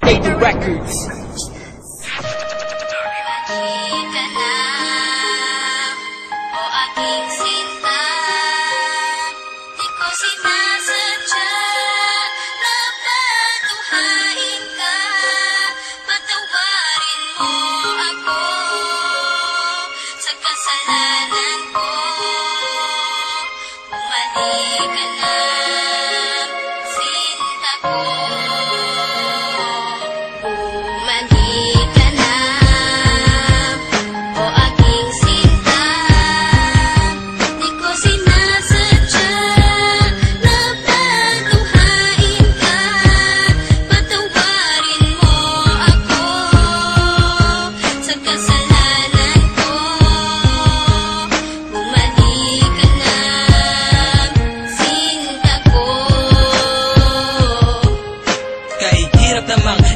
Daily Records.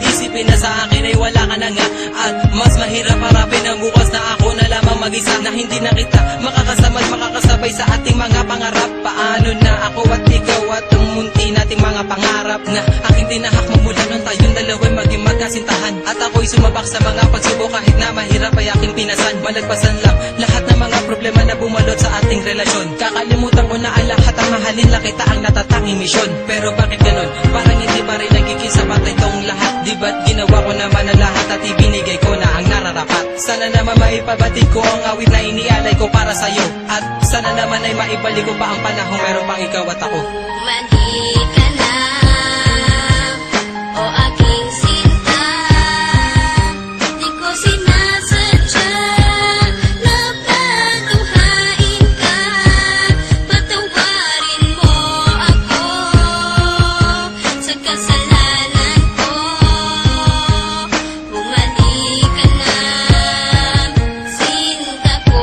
Isipin na sa akin ay wala ka na nga, at mas mahirap harapin ang bukas na ako na lamang mag-isa, na hindi na kita makakasama at makakasabay sa ating mga pangarap. Paano na ako at ikaw at ang munti nating mga pangarap na aking tinahak magmula nung tayong dalawa'y maging magkasintahan, at ako'y sumabak sa mga pagsubok kahit na mahirap ay aking pinasan. Malagpasan lang lahat ng mga problema na bumalot sa ating relasyon. Kakalimutan ko na ang lahat, ang mahalin lang kita ang natatanging misyon. Pero bakit ganun? Parang hindi pa rin nagiging sapat itong lahat. Di ba't ginawa ko naman ang lahat at ibinigay ko na ang nararapat? Sana naman maipabatid ko ang awit na inialay ko para sa'yo, at sana naman ay maibalik ko pa ang panahon meron pang ikaw at ako. Mali ka na, o aking sinta, di ko sinasadya na patuhain ka. Patawarin mo ako sa kasalanan ko. Bumalik ka na, sinta ko.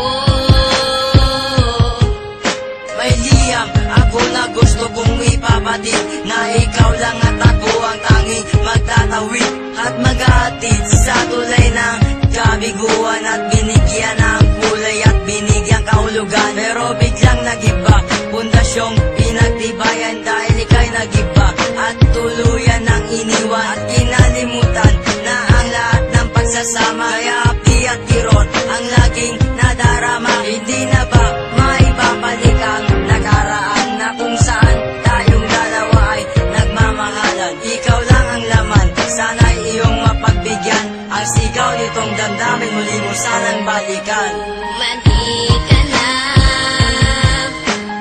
May liyam ako na gusto kong ipabatid, na ikaw lang at ako ang tanging magtatawid at mag-aatid sa tulay ng kabiguan, at binigyan ng kulay at binigyan kahulugan. Pero biglang nag-iba, pundasyong pinagtibayan dahil ika'y nag-iba at tuluyan ng iniwan, at kinalimutan na ang lahat ng pagsasama. Kaya api at kirot ang laging nadarama. Hindi na ba maibabalik ang nakaraan na kung saan tayong dalawa ay nagmamahalan? Ikaw lang ang laman, sana'y iyong mapagbigyan ang sigaw nitong damdamin, muli mo sanang balikan. Mali ka na,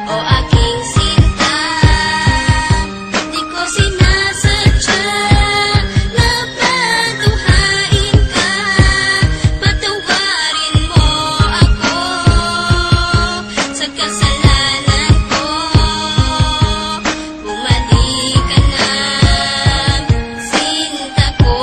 o aking sinta, di ko sinasadya na patuhain ka. Patawarin mo ako sa kasalanan ko. Bumalik ka na, sinta ko.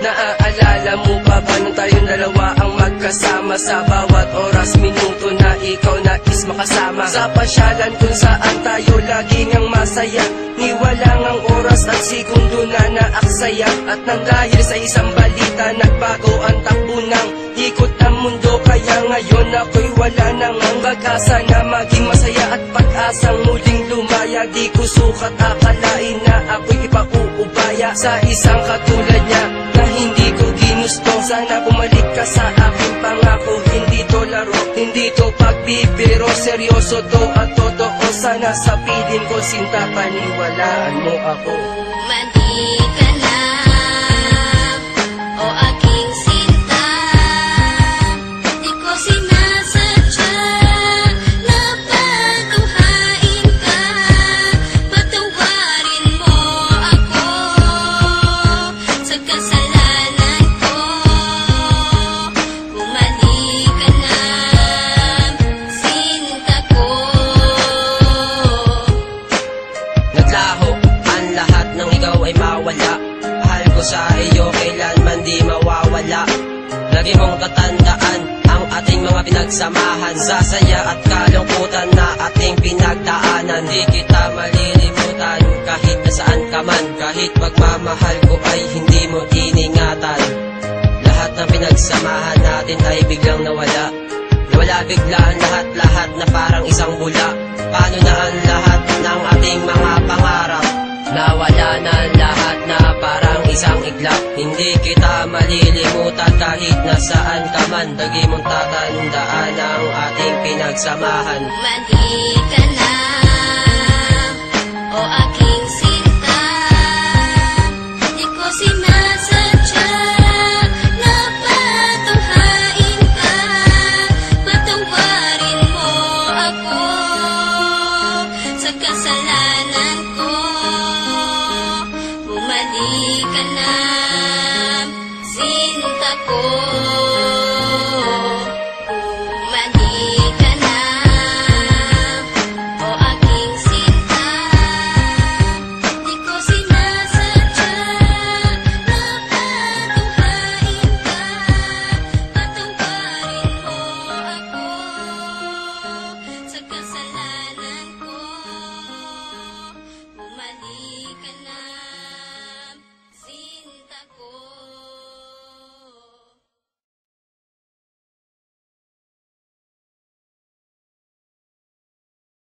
Naaalala mo pa ba nung tayong dalawa ang magkasama sa bawat oras, minuto na ikaw nais makasama? Sa pasyalan kung saan tayo laging ang masaya, ni walang ang oras at segundo na naaksaya. At nang dahil sa isang balita, nagbago ang takbo ng ikot ng mundo. Kaya ngayon ako'y wala nang ang pag-asa na maging masaya at pag-asang muling lumaya. Di ko sukat akalain na ako'y ipauubaya sa isang katulad niya na hindi ko ginusto. Sana bumalik ka sa aking pangako, hindi to laro, hindi to pagbibiro, seryoso to at totoo. Sana sa piling ko, sinta, paniwalaan mo ako. Mali ka na, o aking sinta, di ko sinasadya na patuhain ka. Patawarin mo ako sa kasalanan ko. Bumalik ka na, sinta ko. Naglaho ang lahat nang ikaw ay mawala. Mahal ko sa iyo kailanman di mawawala. Lagi mong tatandaan ang ating mga pinagsamahan, sa saya at kalungkutan na ating pinagdaanan. Di kita malilimutan kahit nasaan ka man, kahit pagmamahal ko ay hindi mo iningatan. Lahat ng pinagsamahan natin ay biglang nawala. Nawala bigla ang lahat na parang isang bula. Paano na ang lahat ng ating mga pangarap? Nawala na ang lahat. isang iglap. Hindi kita malilimutan kahit nasaan ka man. Lagi mong tatandaan ang ating pinagsamahan. Bumalik ka na, o aking sinta. Di ko sinasadya na patunghain ka. Patawarin mo ako sa kasalanan ko. Bumalik ka na, sinta ko. Bumalik ka na, o aking sinta. Di ko sinasadya na patunghain ka. Patawarin mo ako sa kasalanan ko. Bumalik ka na.